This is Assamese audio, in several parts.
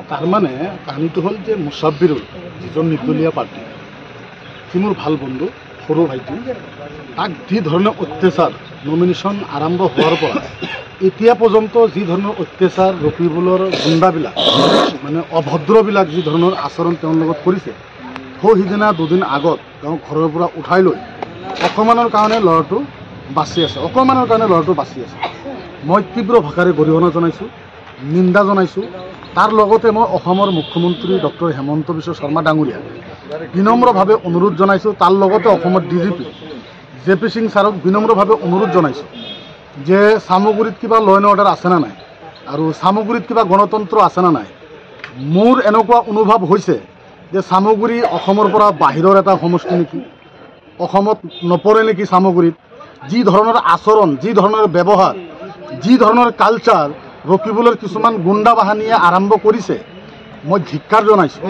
তাৰ মানে কাহিনীটো হল যে মুসাব্বিৰুল যিজন নিৰ্দলীয় প্ৰাৰ্থী সি মোৰ ভাল বন্ধু সৰু ভাইটি তাক যি ধৰণৰ অত্যাচাৰ নমিনেশ্যন আৰম্ভ হোৱাৰ পৰা এতিয়া পৰ্যন্ত যি ধৰণৰ অত্যাচাৰ ৰকিবুলৰ গুণ্ডাবিলাক মানে অভদ্ৰবিলাক যি ধৰণৰ আচৰণ তেওঁৰ লগত কৰিছে সিদিনা দুদিন আগত তেওঁ ঘৰৰ পৰা উঠাই লৈ অকণমানৰ কাৰণে ল'ৰাটো বাচি আছে মই তীব্ৰ ভাষাৰে গৰিহণা জনাইছোঁ নিন্দা জনাইছোঁ তাৰ লগতে মই অসমৰ মুখ্যমন্ত্ৰী ডক্টৰ হেমন্ত বিশ্ব শৰ্মা ডাঙৰীয়া বিনম্ৰভাৱে অনুৰোধ জনাইছোঁ তাৰ লগতে অসমৰ ডিজিপি জে.পি. সিং ছাৰক বিনম্ৰভাৱে অনুৰোধ জনাইছোঁ যে চামগুৰিত কিবা ল এণ্ড অৰ্ডাৰ আছে না নাই আৰু চামগুৰিত কিবা গণতন্ত্ৰ আছে না নাই মোৰ এনেকুৱা অনুভৱ হৈছে যে চামগুৰি অসমৰ পৰা বাহিৰৰ এটা সমষ্টি নেকি অসমত নপৰে নেকি চামগুৰিত যি ধৰণৰ আচৰণ যি ধৰণৰ ব্যৱহাৰ যি ধৰণৰ কালচাৰ ৰকিবুলৰ কিছুমান গুণ্ডা বাহিনীয়ে আৰম্ভ কৰিছে মই ধিক্কাৰ জনাইছোঁ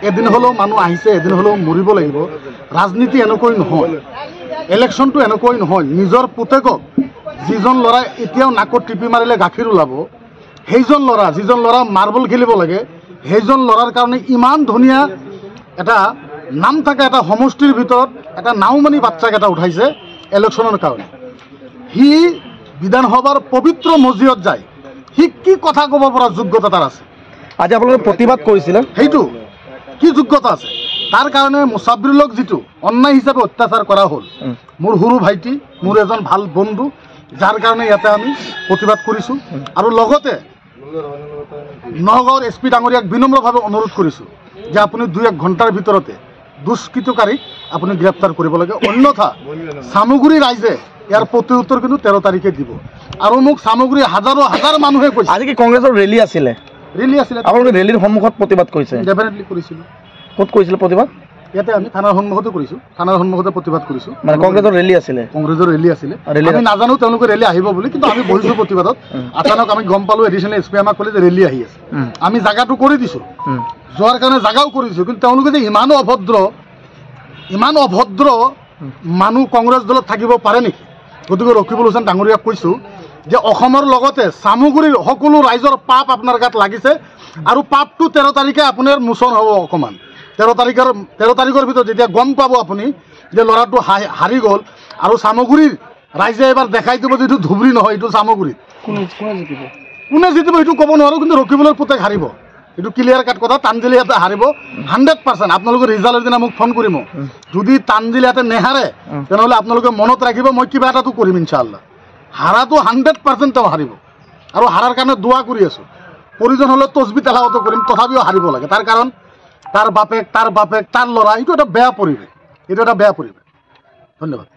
এদিন হ'লেও মানুহ আহিছে এদিন হ'লেও মৰিব লাগিব ৰাজনীতি এনেকৈ নহয় ইলেকশ্যনটো এনেকৈ নহয় নিজৰ পুতেকক যিজন ল'ৰাই এতিয়াও নাকত টিপি মাৰিলে গাখীৰ ওলাব সেইজন ল'ৰা যিজন ল'ৰা মাৰ্বল খেলিব লাগে সেইজন ল'ৰাৰ কাৰণে ইমান ধুনীয়া এটা নাম থকা এটা সমষ্টিৰ ভিতৰত এটা নাওমানি বাচ্চাক এটা উঠাইছে ইলেকশ্যনৰ কাৰণে সি বিধানসভাৰ পবিত্ৰ মছজিদত যায় সি কি কথা ক'ব পৰা যোগ্যতা তাৰ আছে আজি আপোনালোকে প্ৰতিবাদ কৰিছিলে সেইটো কি যোগ্যতা আছে তাৰ কাৰণে মুসাব্বিৰুলক যিটো অন্যায় হিচাপে অত্যাচাৰ কৰা হ'ল মোৰ সৰু ভাইটি মোৰ এজন ভাল বন্ধু যাৰ কাৰণে ইয়াতে আমি প্ৰতিবাদ কৰিছোঁ আৰু লগতে নগাঁৱৰ এছ.পি. ডাঙৰীয়াক বিনম্ৰভাৱে অনুৰোধ কৰিছোঁ যে আপুনি 2-1 ঘণ্টাৰ ভিতৰতে দুষ্কৃতকাৰীক আপুনি গ্ৰেপ্তাৰ কৰিব লাগে অন্যথা চামগুৰি ৰাইজে ইয়াৰ প্ৰত্যুত্তৰ কিন্তু 13 তাৰিখে দিব আৰু মোক চামগুৰি হাজাৰ মানুহে কৈছে আজি কি কংগ্ৰেছৰ ৰেলী আছিলে আপোনালোকে ৰেলীৰ সন্মুখত প্ৰতিবাদ কৰিছে ডেফিনেটলি কৰিছিলোঁ ক'ত কৰিছিলে প্ৰতিবাদ ইয়াতে আমি থানাৰ সন্মুখতে কৰিছোঁ থানাৰ সন্মুখতে প্ৰতিবাদ কৰিছোঁ মানে কংগ্ৰেছৰ ৰেলী আছিলে আমি নাজানো তেওঁলোকে ৰেলী আহিব বুলি কিন্তু আমি বহিছোঁ প্ৰতিবাদত আচানক আমি গম পালোঁ এডিশ্যনেল এছ পি আমাক ক'লে যে ৰেলী আহি আছে আমি জাগাটো কৰি দিছোঁ যোৱাৰ কাৰণে জাগাও কৰিছোঁ কিন্তু তেওঁলোকে যে ইমান অভদ্ৰ মানুহ কংগ্ৰেছ দলত থাকিব পাৰে নেকি গতিকে ৰকিবুল হুছেইন ডাঙৰীয়াক কৈছোঁ যে অসমৰ লগতে চামগুৰিৰ সকলো ৰাইজৰ পাপ আপোনাৰ গাত লাগিছে আৰু পাপটো 13 তাৰিখে আপোনাৰ মোচন হ'ব অকণমান 13 তাৰিখৰ ভিতৰত যেতিয়া গম পাব আপুনি যে ল'ৰাটো হাৰি গ'ল আৰু চামগুৰিৰ ৰাইজে এবাৰ দেখাই দিব যে এইটো ধুবুৰী নহয় এইটো চামগুৰিত কোনে জিতিব সেইটো ক'ব নোৱাৰোঁ কিন্তু ৰকিবুলৰ পুতেক হাৰিব এইটো ক্লিয়াৰ কাট কথা তানজিলি ইয়াতে হাৰিব 100% আপোনালোকে ৰিজাল্টৰ দিনা মোক ফোন কৰিম যদি তানজিলি ইয়াতে নেহাৰে তেনেহ'লে আপোনালোকে মনত ৰাখিব মই কিবা এটাতো কৰিম ইনশাআল্লাহ হাৰাটো 100% তেওঁ হাৰিব আৰু হাৰাৰ কাৰণে দোৱা কৰি আছোঁ প্ৰয়োজন হ'লে তছবি তেলাওয়াতো কৰিম তথাপিও হাৰিব লাগে তাৰ কাৰণ তাৰ বাপেক তাৰ ল'ৰা এইটো এটা বেয়া পৰিৱেশ ধন্যবাদ।